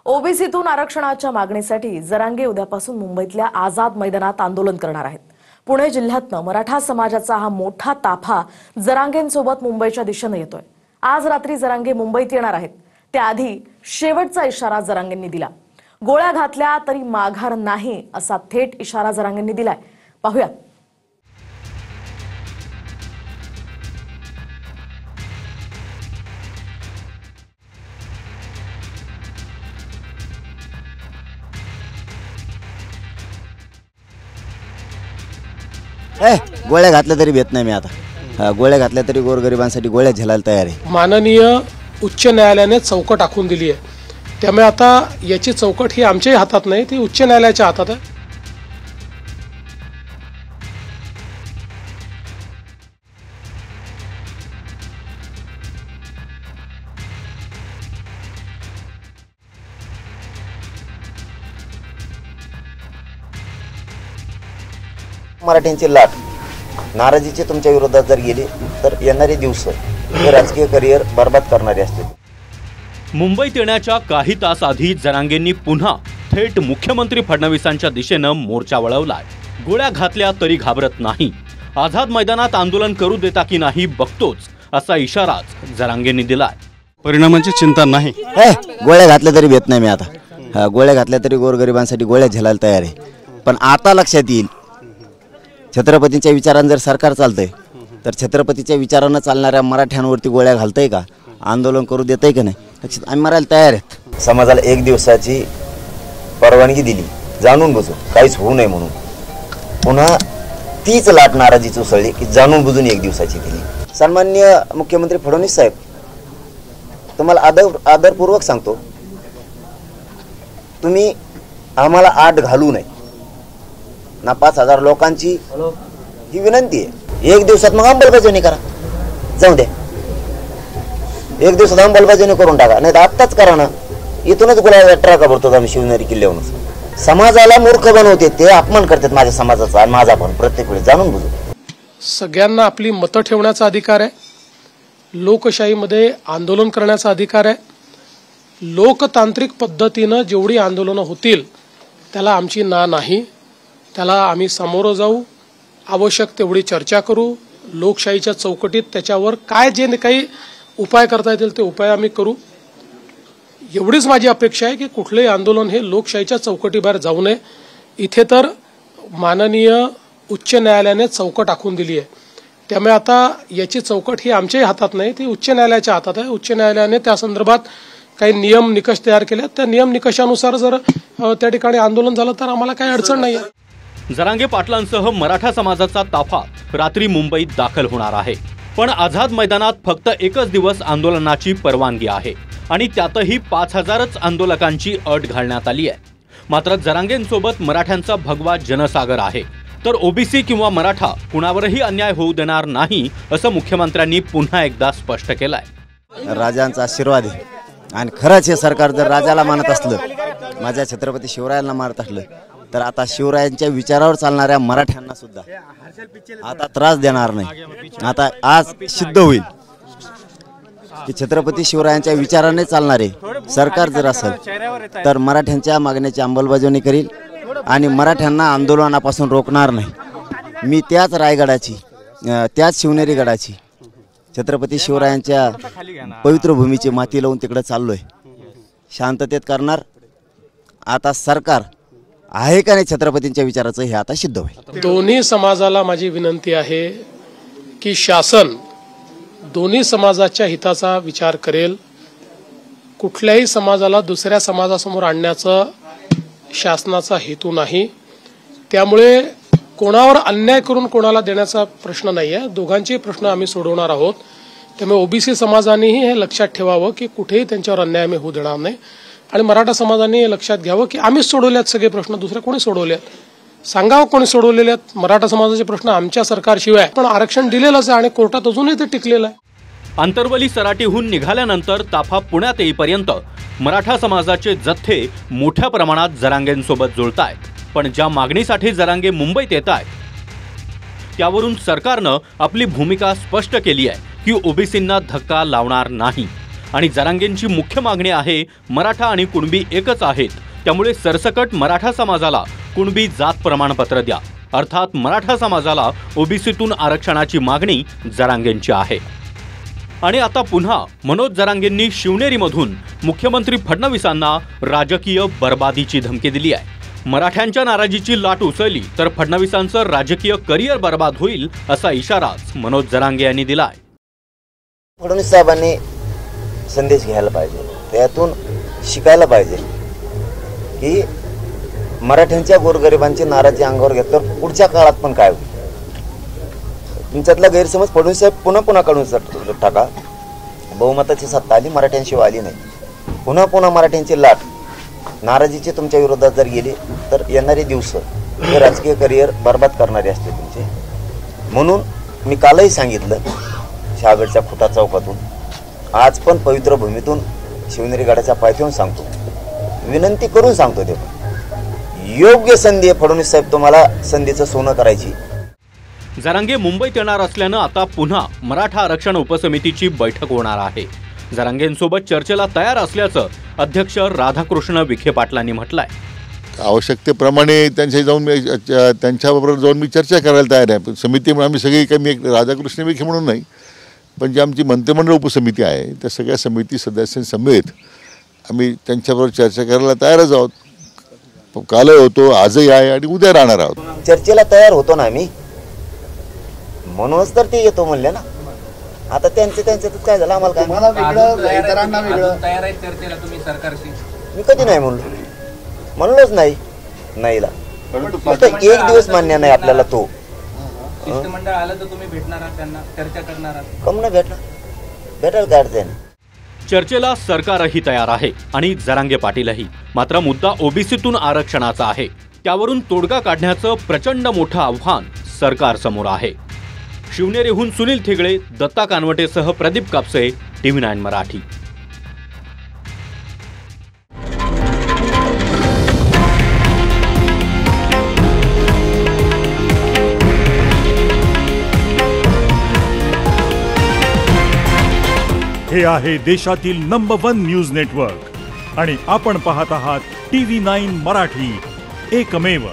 ओबीसीतून आरक्षणाच्या मागणीसाठी जरांगे उद्यापासून मुंबईतल्या आझाद मैदानात आंदोलन करणार आहेत। पुणे जिल्ह्यातनं मराठा समाजाचा हा मोठा ताफा जरांगेंसोबत मुंबईच्या दिशेने येतोय। आज रात्री जरांगे मुंबईत येणार आहेत। त्याआधी शेवटचा इशारा जरांगेंनी दिला। गोळ्या घातल्या तरी माघार नाही असा थेट इशारा जरांगेंनी दिलाय। पाहूया। गोळ्या घातल्या तरी भेट नाही मी आता। गोळ्या घातल्या तरी गोरगरिबांसाठी गोळ्या झेलायला तयार आहे। माननीय उच्च न्यायालयाने चौकट आखून दिली आहे। त्यामुळे आता याची चौकट ही आमच्याही हातात नाही, ती उच्च न्यायालयाच्या हातात आहे। मराठ्यांची लाट नाराजीचे तुमच्या विरोधात जर गेले तर येणारे दिवस हे राजकीय करिअर बर्बाद करणारे असतील। मुंबईत येण्याच्या काही तास आधी जरांगेंनी पुन्हा थेट मुख्यमंत्री फडणवीसांच्या दिशेने मोर्चा वळवलाय। गोळ्या घातल्या तरी घाबरत नाही, आझाद मैदानात आंदोलन करू देता की नाही बघतोच असा इशाराच जरांगेंनी दिलाय। परिणामांची चिंता नाही। गोळ्या घातल्या तरी भेट नाही मी आता। गोळ्या घातल्या तरी गोरगरिबांसाठी गोळ्या झेलायला तयार आहे। पण आता लक्षात येईल, छत्रपतींच्या विचारांनी जर सरकार चालतंय तर छत्रपतीच्या विचारांना चालणाऱ्या मराठ्यांवरती गोळ्या घालतंय का, आंदोलन करू देतंय का नाही, लक्षात आम्ही मरायला तयार आहेत। समाजाला एक दिवसाची परवानगी दिली जाणून बुजून, काहीच होऊ नये म्हणून। पुन्हा तीच लाट नाराजीची उसळली की जाणून बुजून एक दिवसाची दिली। सन्माननीय मुख्यमंत्री फडणवीस साहेब, तुम्हाला आदरपूर्वक सांगतो, तुम्ही आम्हाला आठ घालू नये ना 5000 लोकांची ही विनंती आहे। एक दिवसात मग अंमलबजावणी करा, जाऊ द्या, एक दिवसात अंमलबजावणी करून टाका, नाही तर आत्ताच करा ना। इथूनच गुलाब ट्रका भरतो आम्ही शिवनेरी किल्ल्यावरून। समाजाला मूर्ख बनवते ते, अपमान करतात माझ्या समाजाचा आणि माझा पण प्रत्येक वेळी जाणून बुजून। सगळ्यांना आपली मतं ठेवण्याचा अधिकार आहे, लोकशाहीमध्ये आंदोलन करण्याचा अधिकार आहे। लोकतांत्रिक पद्धतीनं जेवढी आंदोलनं होतील त्याला आमची ना नाही, त्याला आम्ही सामोरं जाऊ, आवश्यक तेवढी चर्चा करू, लोकशाहीच्या चौकटीत त्याच्यावर काय जे काही उपाय करता येतील ते उपाय आम्ही करू। एवढीच माझी अपेक्षा आहे की कुठलेही आंदोलन हे लोकशाहीच्या चौकटीबाहेर जाऊ नये। इथे तर माननीय उच्च न्यायालयाने चौकट आखून दिली आहे। त्यामुळे आता याची चौकट ही आमच्याही हातात नाही, ती उच्च न्यायालयाच्या हातात आहे। उच्च न्यायालयाने त्या संदर्भात काही नियम निकष तयार केले, त्या नियम निकषानुसार जर त्या ठिकाणी आंदोलन झालं तर आम्हाला काही अडचण नाही आहे। जरांगे पाटलांसह मराठा समाजाचा ताफा रात्री मुंबईत दाखल होणार आहे। पण आझाद मैदानात फक्त एकच दिवस आंदोलनाची परवानगी आहे आणि त्यातही 5000च आंदोलकांची अट घालण्यात आली आहे। मात्र जरांगेंसोबत मराठ्यांचा भगवा जनसागर आहे, तर ओबीसी किंवा मराठा कुणावरही अन्याय होऊ देणार नाही असं मुख्यमंत्र्यांनी पुन्हा एकदा स्पष्ट केलंय। राजांचा आशीर्वाद आहे आणि खरंच हे सरकार जर राजाला मानत असलं, माझ्या छत्रपती शिवरायांना मानत असलं, तर आता शिवरायांच्या विचारावर चालणाऱ्या मराठ्यांना सुद्धा आता त्रास देणार नाही। आता आज सिद्ध होईल की छत्रपती शिवरायांच्या विचाराने चालणारे सरकार जर असेल तर मराठ्यांच्या मागण्याची अंमलबजावणी करील आणि मराठ्यांना आंदोलनापासून रोखणार नाही। मी त्याच रायगडाची, त्याच शिवनेरी गडाची, छत्रपती शिवरायांच्या पवित्र भूमीची माती लावून तिकडे चाललोय, शांततेत करणार। आता सरकार आहे का नाही छत्रपतींच्या विचाराचं हे आता सिद्ध होईल। दोन्ही समाजाला माझी विनंती आहे की शासन दोन्ही समाजाच्या हिताचा विचार करेल। कुठल्याही समाजाला दुसऱ्या समाजासमोर आणण्याचा शासनाचा हेतू नाही। त्यामुळे कोणावर अन्याय करून कोणाला देण्याचा प्रश्न नाही आहे, दोघांचे प्रश्न आम्ही सोडवणार आहोत। त्यामुळे ओबीसी समाजानेही हे लक्षात ठेवावं की कुठेही त्यांच्यावर अन्याय आम्ही होऊ देणार नाही आणि मराठा समाजाने हे लक्षात घ्यावं की आम्हीच सोडवल्यात सगळे प्रश्न, दुसरे कोणी सोडवलेत, सांगावं कोणी सोडवलेले आहेत। मराठा समाजाचे प्रश्न आमच्या सरकारशिवाय पण आरक्षण दिलेलंच आहे आणि कोर्टात अजूनही ते टिकलेलं आहे। आंतरवली सराटीहून निघाल्यानंतर ताफा पुण्यात येईपर्यंत मराठा समाजाचे जथ्थे मोठ्या प्रमाणात जरांगेंसोबत जुळतायत। पण ज्या मागणीसाठी जरांगे मुंबईत येत आहेत त्यावरून सरकारनं आपली भूमिका स्पष्ट केली आहे की ओबीसींना धक्का लावणार नाही। आणि जरांगेंची मुख्य मागणी आहे मराठा आणि कुणबी एकच आहेत, त्यामुळे सरसकट मराठा समाजाला कुणबी जात प्रमाणपत्र द्या, अर्थात मराठा समाजाला ओबीसीतून आरक्षणाची मागणी जरांगेंची आहे। आणि आता पुन्हा मनोज जरांगेंनी शिवनेरीमधून मुख्यमंत्री फडणवीसांना राजकीय बर्बादीची धमकी दिली आहे। मराठ्यांच्या नाराजीची लाट उसळली तर फडणवीसांचं राजकीय करिअर बर्बाद होईल असा इशाराच मनोज जरांगे यांनी दिलाय। फडणवीस साहेबांनी संदेश घ्यायला पाहिजे, त्यातून शिकायला पाहिजे की मराठ्यांच्या गोरगरिबांची नाराजी अंगावर घेतल्यावर पुढच्या काळात पण काय होईल। तुमच्यातला गैरसमज फडणवीस साहेब पुन्हा काढून टाका। बहुमताची सत्ता आली, मराठ्यांशिवाय आली नाही। पुन्हा मराठ्यांची लाट नाराजीचे तुमच्या विरोधात जर गेली तर येणारे दिवस हे राजकीय करिअर बर्बाद करणारे असते तुमचे। म्हणून मी कालही सांगितलं, शहागडच्या खुटा चौकातून, आज पण पवित्र भूमीतून शिवनेरी गडाच्या पायथ्याहून सांगतो, विनंती करून सांगतो, ते योग्य संधी आहे फडणवीस साहेब, तुम्हाला संधीचं सोनं करायची। जरांगे मुंबईत येणार असल्यानं आता पुन्हा मराठा आरक्षण उपसमितीची बैठक होणार आहे। जरांगेंसोबत चर्चेला तयार असल्याचं अध्यक्ष राधाकृष्ण विखे पाटलांनी म्हटलंय। आवश्यकतेप्रमाणे त्यांच्याबरोबर जाऊन मी चर्चा करायला तयार आहे। समिती म्हणून आम्ही सगळी काही, मी राधाकृष्ण विखे म्हणून नाही, पण जी आमची मंत्रिमंडळ उपसमिती आहे त्या सगळ्या समिती सदस्यांसमेत आम्ही त्यांच्याबरोबर चर्चा करायला तयारच आहोत। कालही होतो, आजही आहे आणि उद्या राहणार आहोत। चर्चेला तयार होतो ना आम्ही, म्हणूनच तर ते येतो म्हणले ना। आता त्यांच्यात काय झालं, आम्हाला काय तयार आहे चर्चेला तुम्ही सरकारशी? मी कधी नाही म्हणलोच नाहीला, फक्त एक दिवस मान्य नाही आपल्याला। तो शिष्टमंडळ आलं तर तुम्ही भेटणार आहात त्यांना, चर्चा करणार आहात? कम ना भेटायला काय अडचण? चर्चेला सरकारही तयार आहे आणि जरांगे पाटीलही, मात्र मुद्दा ओबीसीतून आरक्षणाचा आहे, त्यावरून तोडगा काढण्याचं प्रचंड मोठं आव्हान सरकारसमोर आहे। शिवनेरीहून सुनील थिगळे, दत्ता कानवटेसह प्रदीप कापसे, TV9 मराठी। हे आहे देशातील नंबर 1 न्यूज नेटवर्क आणि आपण पाहत आहात TV9 मराठी, एकमेव।